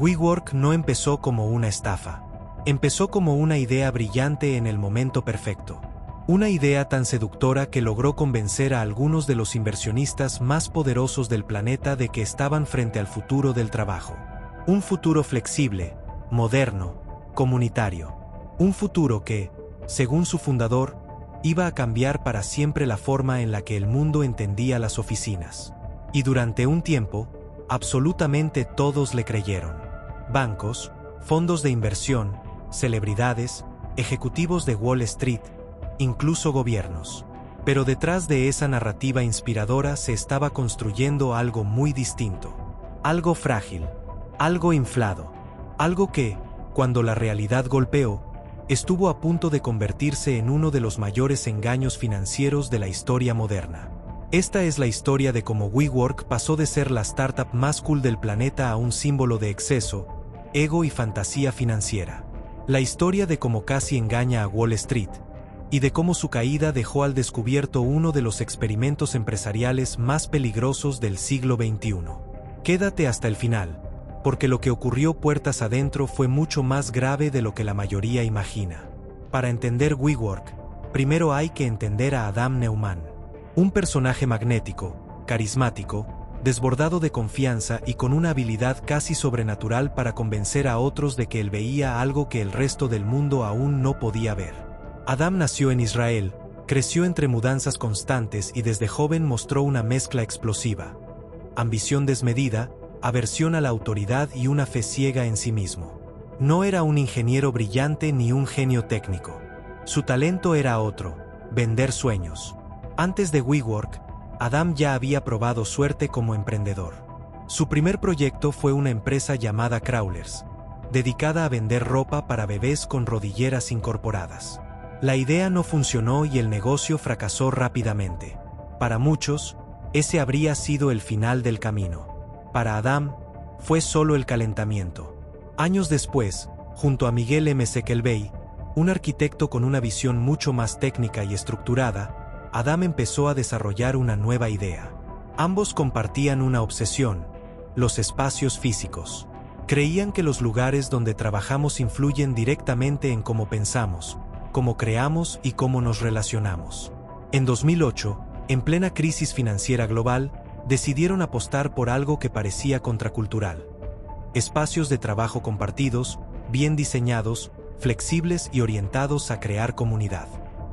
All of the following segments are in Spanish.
WeWork no empezó como una estafa. Empezó como una idea brillante en el momento perfecto. Una idea tan seductora que logró convencer a algunos de los inversionistas más poderosos del planeta de que estaban frente al futuro del trabajo. Un futuro flexible, moderno, comunitario. Un futuro que, según su fundador, iba a cambiar para siempre la forma en la que el mundo entendía las oficinas. Y durante un tiempo, absolutamente todos le creyeron. Bancos, fondos de inversión, celebridades, ejecutivos de Wall Street, incluso gobiernos. Pero detrás de esa narrativa inspiradora se estaba construyendo algo muy distinto. Algo frágil, algo inflado, algo que, cuando la realidad golpeó, estuvo a punto de convertirse en uno de los mayores engaños financieros de la historia moderna. Esta es la historia de cómo WeWork pasó de ser la startup más cool del planeta a un símbolo de exceso, ego y fantasía financiera. La historia de cómo casi engaña a Wall Street, y de cómo su caída dejó al descubierto uno de los experimentos empresariales más peligrosos del siglo XXI. Quédate hasta el final, porque lo que ocurrió puertas adentro fue mucho más grave de lo que la mayoría imagina. Para entender WeWork, primero hay que entender a Adam Neumann. Un personaje magnético, carismático, desbordado de confianza y con una habilidad casi sobrenatural para convencer a otros de que él veía algo que el resto del mundo aún no podía ver. Adam nació en Israel, creció entre mudanzas constantes y desde joven mostró una mezcla explosiva. Ambición desmedida, aversión a la autoridad y una fe ciega en sí mismo. No era un ingeniero brillante ni un genio técnico. Su talento era otro: vender sueños. Antes de WeWork, Adam ya había probado suerte como emprendedor. Su primer proyecto fue una empresa llamada Crawlers, dedicada a vender ropa para bebés con rodilleras incorporadas. La idea no funcionó y el negocio fracasó rápidamente. Para muchos, ese habría sido el final del camino. Para Adam, fue solo el calentamiento. Años después, junto a Miguel M. Seckelbey, un arquitecto con una visión mucho más técnica y estructurada, Adam empezó a desarrollar una nueva idea. Ambos compartían una obsesión: los espacios físicos. Creían que los lugares donde trabajamos influyen directamente en cómo pensamos, cómo creamos y cómo nos relacionamos. En 2008, en plena crisis financiera global, decidieron apostar por algo que parecía contracultural. Espacios de trabajo compartidos, bien diseñados, flexibles y orientados a crear comunidad.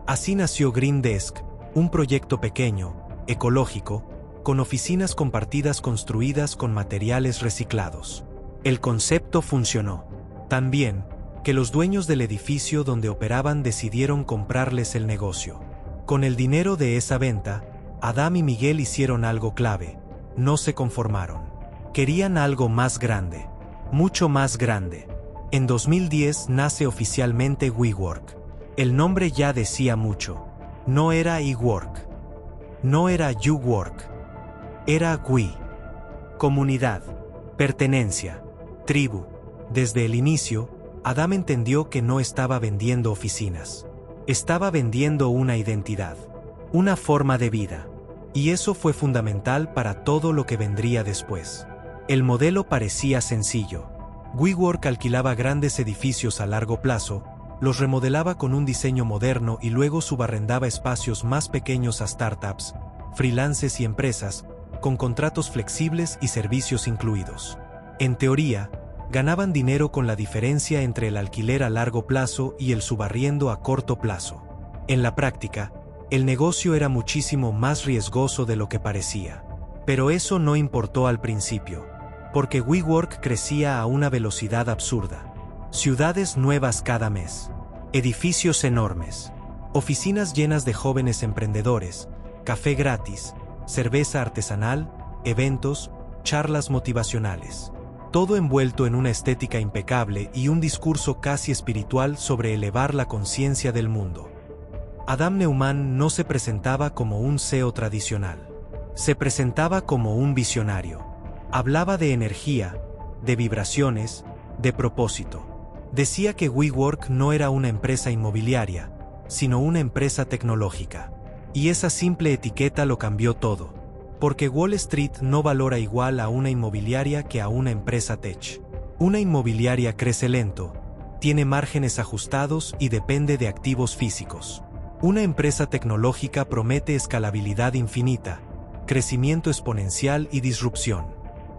Así nació Green Desk, un proyecto pequeño, ecológico, con oficinas compartidas construidas con materiales reciclados. El concepto funcionó. Tan bien, que los dueños del edificio donde operaban decidieron comprarles el negocio. Con el dinero de esa venta, Adam y Miguel hicieron algo clave: no se conformaron. Querían algo más grande, mucho más grande. En 2010 nace oficialmente WeWork. El nombre ya decía mucho. No era eWork, no era YouWork, era We. Comunidad, pertenencia, tribu. Desde el inicio, Adam entendió que no estaba vendiendo oficinas. Estaba vendiendo una identidad, una forma de vida. Y eso fue fundamental para todo lo que vendría después. El modelo parecía sencillo. WeWork alquilaba grandes edificios a largo plazo, los remodelaba con un diseño moderno y luego subarrendaba espacios más pequeños a startups, freelances y empresas, con contratos flexibles y servicios incluidos. En teoría, ganaban dinero con la diferencia entre el alquiler a largo plazo y el subarriendo a corto plazo. En la práctica, el negocio era muchísimo más riesgoso de lo que parecía. Pero eso no importó al principio, porque WeWork crecía a una velocidad absurda. Ciudades nuevas cada mes, edificios enormes, oficinas llenas de jóvenes emprendedores, café gratis, cerveza artesanal, eventos, charlas motivacionales. Todo envuelto en una estética impecable y un discurso casi espiritual sobre elevar la conciencia del mundo. Adam Neumann no se presentaba como un CEO tradicional. Se presentaba como un visionario. Hablaba de energía, de vibraciones, de propósito. Decía que WeWork no era una empresa inmobiliaria, sino una empresa tecnológica. Y esa simple etiqueta lo cambió todo. Porque Wall Street no valora igual a una inmobiliaria que a una empresa tech. Una inmobiliaria crece lento, tiene márgenes ajustados y depende de activos físicos. Una empresa tecnológica promete escalabilidad infinita, crecimiento exponencial y disrupción.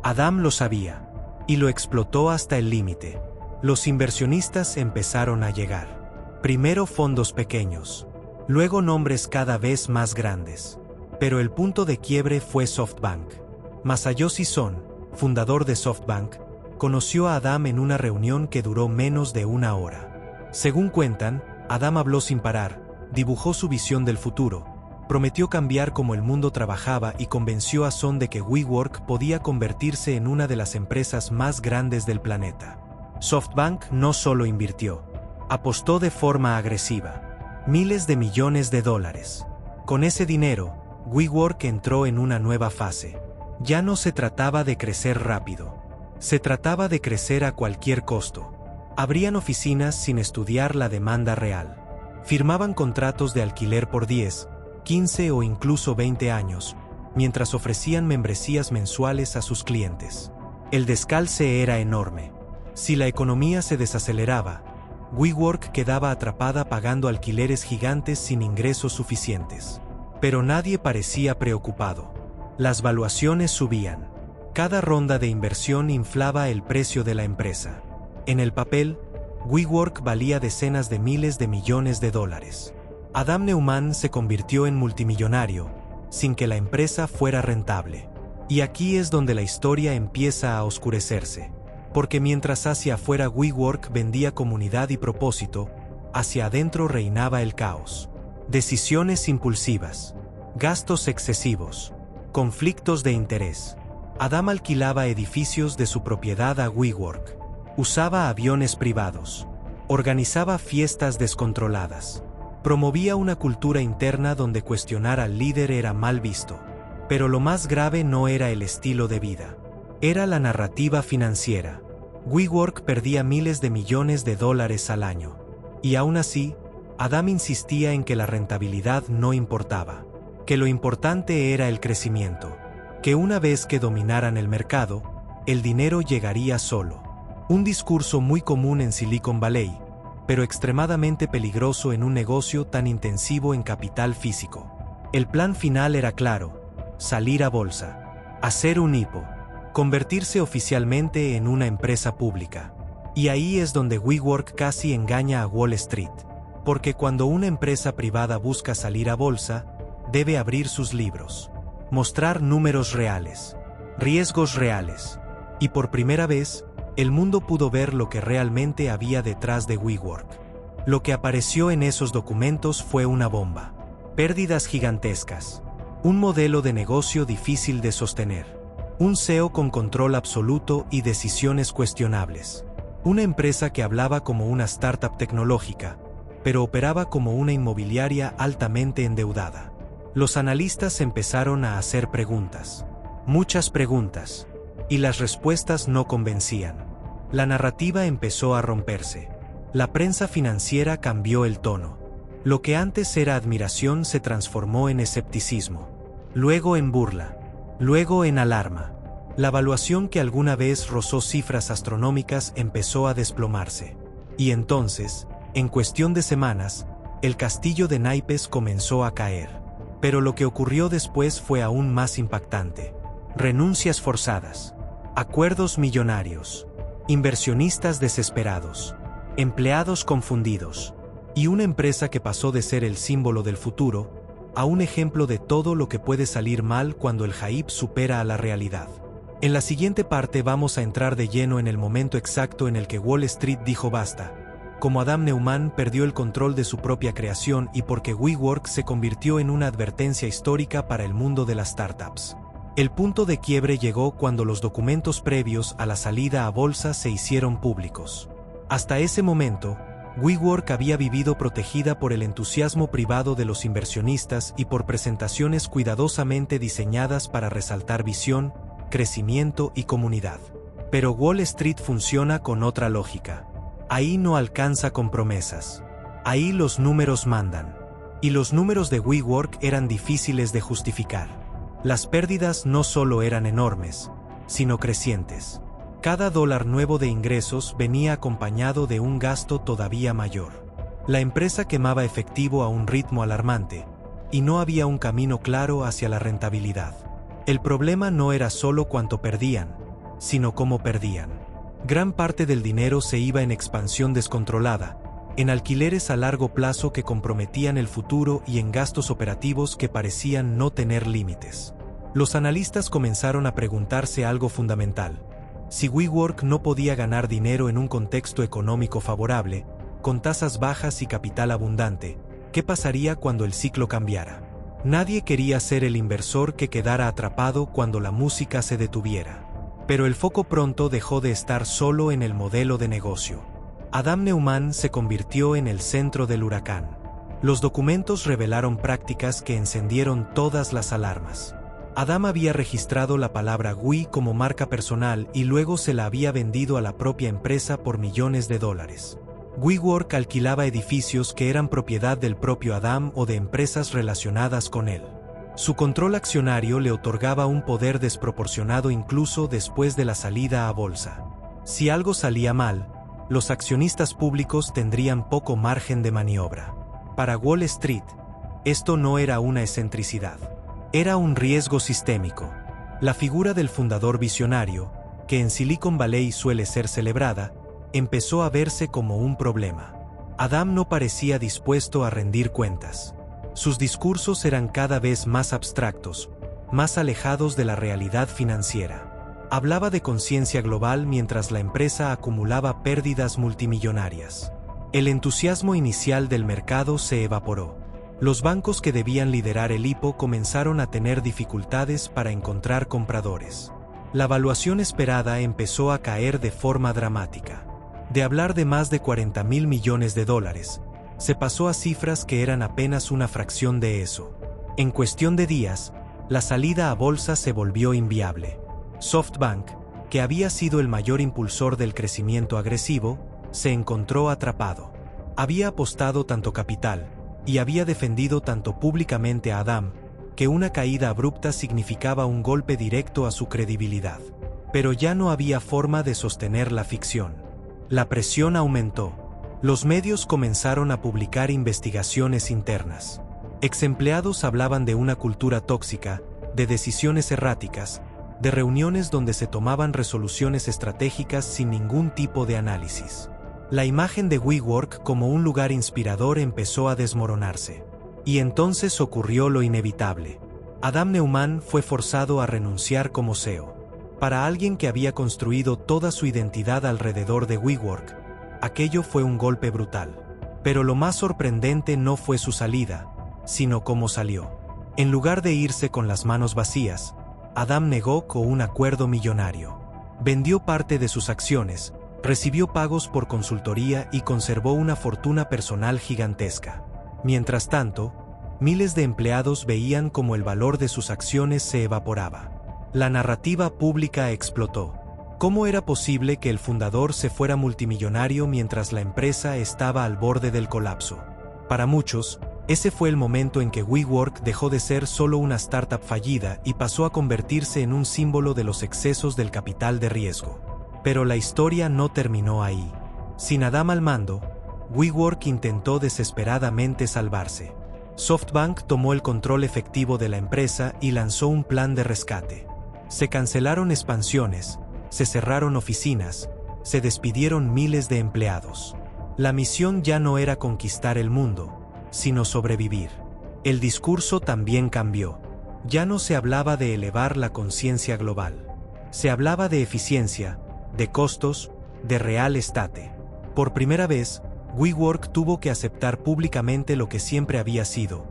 Adam lo sabía, y lo explotó hasta el límite. Los inversionistas empezaron a llegar. Primero fondos pequeños, luego nombres cada vez más grandes. Pero el punto de quiebre fue SoftBank. Masayoshi Son, fundador de SoftBank, conoció a Adam en una reunión que duró menos de una hora. Según cuentan, Adam habló sin parar, dibujó su visión del futuro, prometió cambiar cómo el mundo trabajaba y convenció a Son de que WeWork podía convertirse en una de las empresas más grandes del planeta. SoftBank no solo invirtió, apostó de forma agresiva. Miles de millones de dólares. Con ese dinero, WeWork entró en una nueva fase. Ya no se trataba de crecer rápido. Se trataba de crecer a cualquier costo. Abrían oficinas sin estudiar la demanda real. Firmaban contratos de alquiler por 10, 15 o incluso 20 años, mientras ofrecían membresías mensuales a sus clientes. El descalce era enorme. Si la economía se desaceleraba, WeWork quedaba atrapada pagando alquileres gigantes sin ingresos suficientes. Pero nadie parecía preocupado. Las valuaciones subían. Cada ronda de inversión inflaba el precio de la empresa. En el papel, WeWork valía decenas de miles de millones de dólares. Adam Neumann se convirtió en multimillonario, sin que la empresa fuera rentable. Y aquí es donde la historia empieza a oscurecerse. Porque mientras hacia afuera WeWork vendía comunidad y propósito, hacia adentro reinaba el caos. Decisiones impulsivas, gastos excesivos, conflictos de interés. Adam alquilaba edificios de su propiedad a WeWork, usaba aviones privados, organizaba fiestas descontroladas, promovía una cultura interna donde cuestionar al líder era mal visto. Pero lo más grave no era el estilo de vida. Era la narrativa financiera. WeWork perdía miles de millones de dólares al año. Y aún así, Adam insistía en que la rentabilidad no importaba, que lo importante era el crecimiento, que una vez que dominaran el mercado, el dinero llegaría solo. Un discurso muy común en Silicon Valley, pero extremadamente peligroso en un negocio tan intensivo en capital físico. El plan final era claro: salir a bolsa, hacer un IPO, convertirse oficialmente en una empresa pública. Y ahí es donde WeWork casi engaña a Wall Street, porque cuando una empresa privada busca salir a bolsa, debe abrir sus libros, mostrar números reales, riesgos reales. Y por primera vez, el mundo pudo ver lo que realmente había detrás de WeWork. Lo que apareció en esos documentos fue una bomba. Pérdidas gigantescas. Un modelo de negocio difícil de sostener. Un CEO con control absoluto y decisiones cuestionables. Una empresa que hablaba como una startup tecnológica, pero operaba como una inmobiliaria altamente endeudada. Los analistas empezaron a hacer preguntas. Muchas preguntas. Y las respuestas no convencían. La narrativa empezó a romperse. La prensa financiera cambió el tono. Lo que antes era admiración se transformó en escepticismo. Luego en burla. Luego en alarma. La valuación que alguna vez rozó cifras astronómicas empezó a desplomarse. Y entonces, en cuestión de semanas, el castillo de naipes comenzó a caer. Pero lo que ocurrió después fue aún más impactante. Renuncias forzadas. Acuerdos millonarios. Inversionistas desesperados. Empleados confundidos. Y una empresa que pasó de ser el símbolo del futuro a un ejemplo de todo lo que puede salir mal cuando el hype supera a la realidad. En la siguiente parte vamos a entrar de lleno en el momento exacto en el que Wall Street dijo basta, cómo Adam Neumann perdió el control de su propia creación y por qué WeWork se convirtió en una advertencia histórica para el mundo de las startups. El punto de quiebre llegó cuando los documentos previos a la salida a bolsa se hicieron públicos. Hasta ese momento, WeWork había vivido protegida por el entusiasmo privado de los inversionistas y por presentaciones cuidadosamente diseñadas para resaltar visión, crecimiento y comunidad. Pero Wall Street funciona con otra lógica. Ahí no alcanza con promesas. Ahí los números mandan. Y los números de WeWork eran difíciles de justificar. Las pérdidas no solo eran enormes, sino crecientes. Cada dólar nuevo de ingresos venía acompañado de un gasto todavía mayor. La empresa quemaba efectivo a un ritmo alarmante, y no había un camino claro hacia la rentabilidad. El problema no era solo cuánto perdían, sino cómo perdían. Gran parte del dinero se iba en expansión descontrolada, en alquileres a largo plazo que comprometían el futuro y en gastos operativos que parecían no tener límites. Los analistas comenzaron a preguntarse algo fundamental. Si WeWork no podía ganar dinero en un contexto económico favorable, con tasas bajas y capital abundante, ¿qué pasaría cuando el ciclo cambiara? Nadie quería ser el inversor que quedara atrapado cuando la música se detuviera. Pero el foco pronto dejó de estar solo en el modelo de negocio. Adam Neumann se convirtió en el centro del huracán. Los documentos revelaron prácticas que encendieron todas las alarmas. Adam había registrado la palabra We como marca personal y luego se la había vendido a la propia empresa por millones de dólares. WeWork alquilaba edificios que eran propiedad del propio Adam o de empresas relacionadas con él. Su control accionario le otorgaba un poder desproporcionado incluso después de la salida a bolsa. Si algo salía mal, los accionistas públicos tendrían poco margen de maniobra. Para Wall Street, esto no era una excentricidad. Era un riesgo sistémico. La figura del fundador visionario, que en Silicon Valley suele ser celebrada, empezó a verse como un problema. Adam no parecía dispuesto a rendir cuentas. Sus discursos eran cada vez más abstractos, más alejados de la realidad financiera. Hablaba de conciencia global mientras la empresa acumulaba pérdidas multimillonarias. El entusiasmo inicial del mercado se evaporó. Los bancos que debían liderar el IPO comenzaron a tener dificultades para encontrar compradores. La valuación esperada empezó a caer de forma dramática. De hablar de más de $40,000 millones, se pasó a cifras que eran apenas una fracción de eso. En cuestión de días, la salida a bolsa se volvió inviable. SoftBank, que había sido el mayor impulsor del crecimiento agresivo, se encontró atrapado. Había apostado tanto capital, y había defendido tanto públicamente a Adam, que una caída abrupta significaba un golpe directo a su credibilidad. Pero ya no había forma de sostener la ficción. La presión aumentó. Los medios comenzaron a publicar investigaciones internas. Exempleados hablaban de una cultura tóxica, de decisiones erráticas, de reuniones donde se tomaban resoluciones estratégicas sin ningún tipo de análisis. La imagen de WeWork como un lugar inspirador empezó a desmoronarse. Y entonces ocurrió lo inevitable. Adam Neumann fue forzado a renunciar como CEO. Para alguien que había construido toda su identidad alrededor de WeWork, aquello fue un golpe brutal. Pero lo más sorprendente no fue su salida, sino cómo salió. En lugar de irse con las manos vacías, Adam negó con un acuerdo millonario. Vendió parte de sus acciones, recibió pagos por consultoría y conservó una fortuna personal gigantesca. Mientras tanto, miles de empleados veían cómo el valor de sus acciones se evaporaba. La narrativa pública explotó. ¿Cómo era posible que el fundador se fuera multimillonario mientras la empresa estaba al borde del colapso? Para muchos, ese fue el momento en que WeWork dejó de ser solo una startup fallida y pasó a convertirse en un símbolo de los excesos del capital de riesgo. Pero la historia no terminó ahí. Sin Adam al mando, WeWork intentó desesperadamente salvarse. SoftBank tomó el control efectivo de la empresa y lanzó un plan de rescate. Se cancelaron expansiones, se cerraron oficinas, se despidieron miles de empleados. La misión ya no era conquistar el mundo, sino sobrevivir. El discurso también cambió. Ya no se hablaba de elevar la conciencia global. Se hablaba de eficiencia, de costos, de real estate. Por primera vez, WeWork tuvo que aceptar públicamente lo que siempre había sido,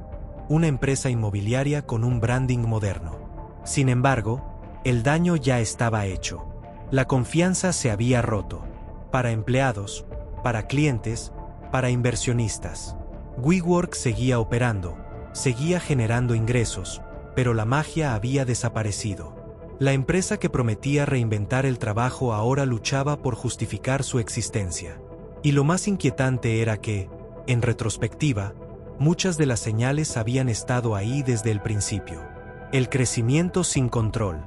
una empresa inmobiliaria con un branding moderno. Sin embargo, el daño ya estaba hecho. La confianza se había roto. Para empleados, para clientes, para inversionistas. WeWork seguía operando, seguía generando ingresos, pero la magia había desaparecido. La empresa que prometía reinventar el trabajo ahora luchaba por justificar su existencia. Y lo más inquietante era que, en retrospectiva, muchas de las señales habían estado ahí desde el principio. El crecimiento sin control,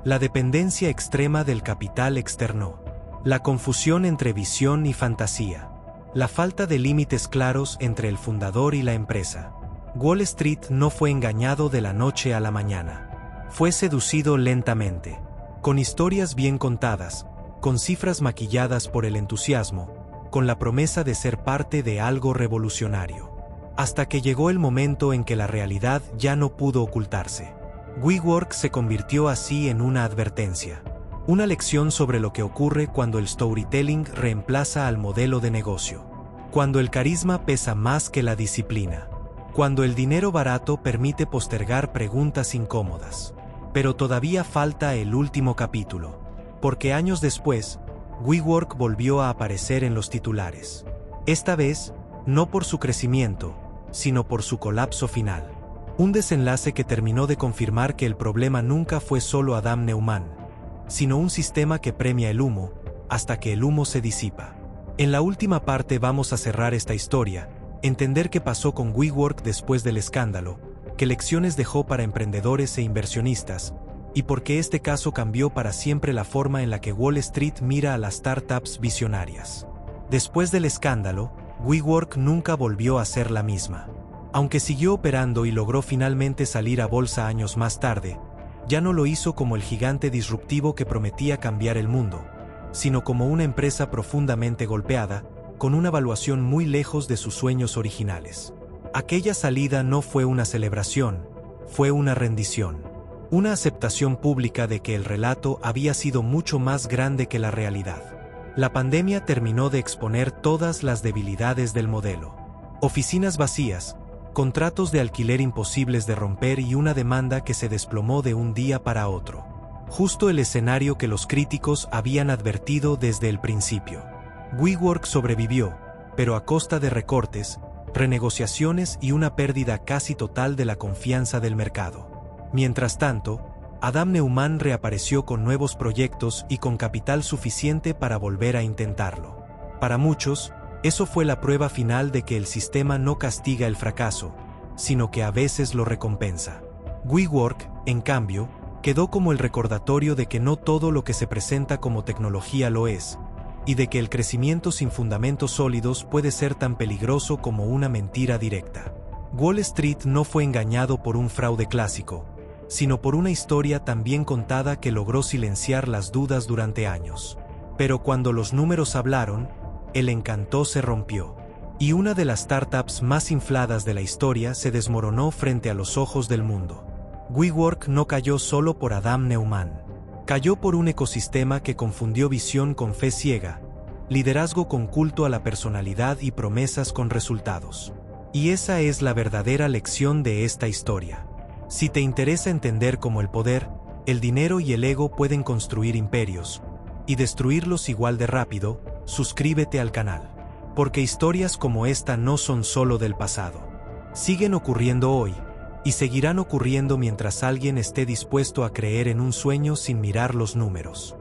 La dependencia extrema del capital externo. La confusión entre visión y fantasía. La falta de límites claros entre el fundador y la empresa. Wall Street no fue engañado de la noche a la mañana. Fue seducido lentamente. Con historias bien contadas, con cifras maquilladas por el entusiasmo, con la promesa de ser parte de algo revolucionario. Hasta que llegó el momento en que la realidad ya no pudo ocultarse. WeWork se convirtió así en una advertencia. Una lección sobre lo que ocurre cuando el storytelling reemplaza al modelo de negocio. Cuando el carisma pesa más que la disciplina. Cuando el dinero barato permite postergar preguntas incómodas. Pero todavía falta el último capítulo. Porque años después, WeWork volvió a aparecer en los titulares. Esta vez, no por su crecimiento, sino por su colapso final. Un desenlace que terminó de confirmar que el problema nunca fue solo Adam Neumann, sino un sistema que premia el humo, hasta que el humo se disipa. En la última parte vamos a cerrar esta historia, entender qué pasó con WeWork después del escándalo, qué lecciones dejó para emprendedores e inversionistas, y por qué este caso cambió para siempre la forma en la que Wall Street mira a las startups visionarias. Después del escándalo, WeWork nunca volvió a ser la misma. Aunque siguió operando y logró finalmente salir a bolsa años más tarde, ya no lo hizo como el gigante disruptivo que prometía cambiar el mundo, sino como una empresa profundamente golpeada, con una valuación muy lejos de sus sueños originales. Aquella salida no fue una celebración, fue una rendición. Una aceptación pública de que el relato había sido mucho más grande que la realidad. La pandemia terminó de exponer todas las debilidades del modelo. Oficinas vacías, contratos de alquiler imposibles de romper y una demanda que se desplomó de un día para otro. Justo el escenario que los críticos habían advertido desde el principio. WeWork sobrevivió, pero a costa de recortes, renegociaciones y una pérdida casi total de la confianza del mercado. Mientras tanto, Adam Neumann reapareció con nuevos proyectos y con capital suficiente para volver a intentarlo. Para muchos, eso fue la prueba final de que el sistema no castiga el fracaso, sino que a veces lo recompensa. WeWork, en cambio, quedó como el recordatorio de que no todo lo que se presenta como tecnología lo es, y de que el crecimiento sin fundamentos sólidos puede ser tan peligroso como una mentira directa. Wall Street no fue engañado por un fraude clásico, sino por una historia tan bien contada que logró silenciar las dudas durante años. Pero cuando los números hablaron, el encanto se rompió. Y una de las startups más infladas de la historia se desmoronó frente a los ojos del mundo. WeWork no cayó solo por Adam Neumann. Cayó por un ecosistema que confundió visión con fe ciega, liderazgo con culto a la personalidad y promesas con resultados. Y esa es la verdadera lección de esta historia. Si te interesa entender cómo el poder, el dinero y el ego pueden construir imperios, y destruirlos igual de rápido, suscríbete al canal. Porque historias como esta no son solo del pasado. Siguen ocurriendo hoy, y seguirán ocurriendo mientras alguien esté dispuesto a creer en un sueño sin mirar los números.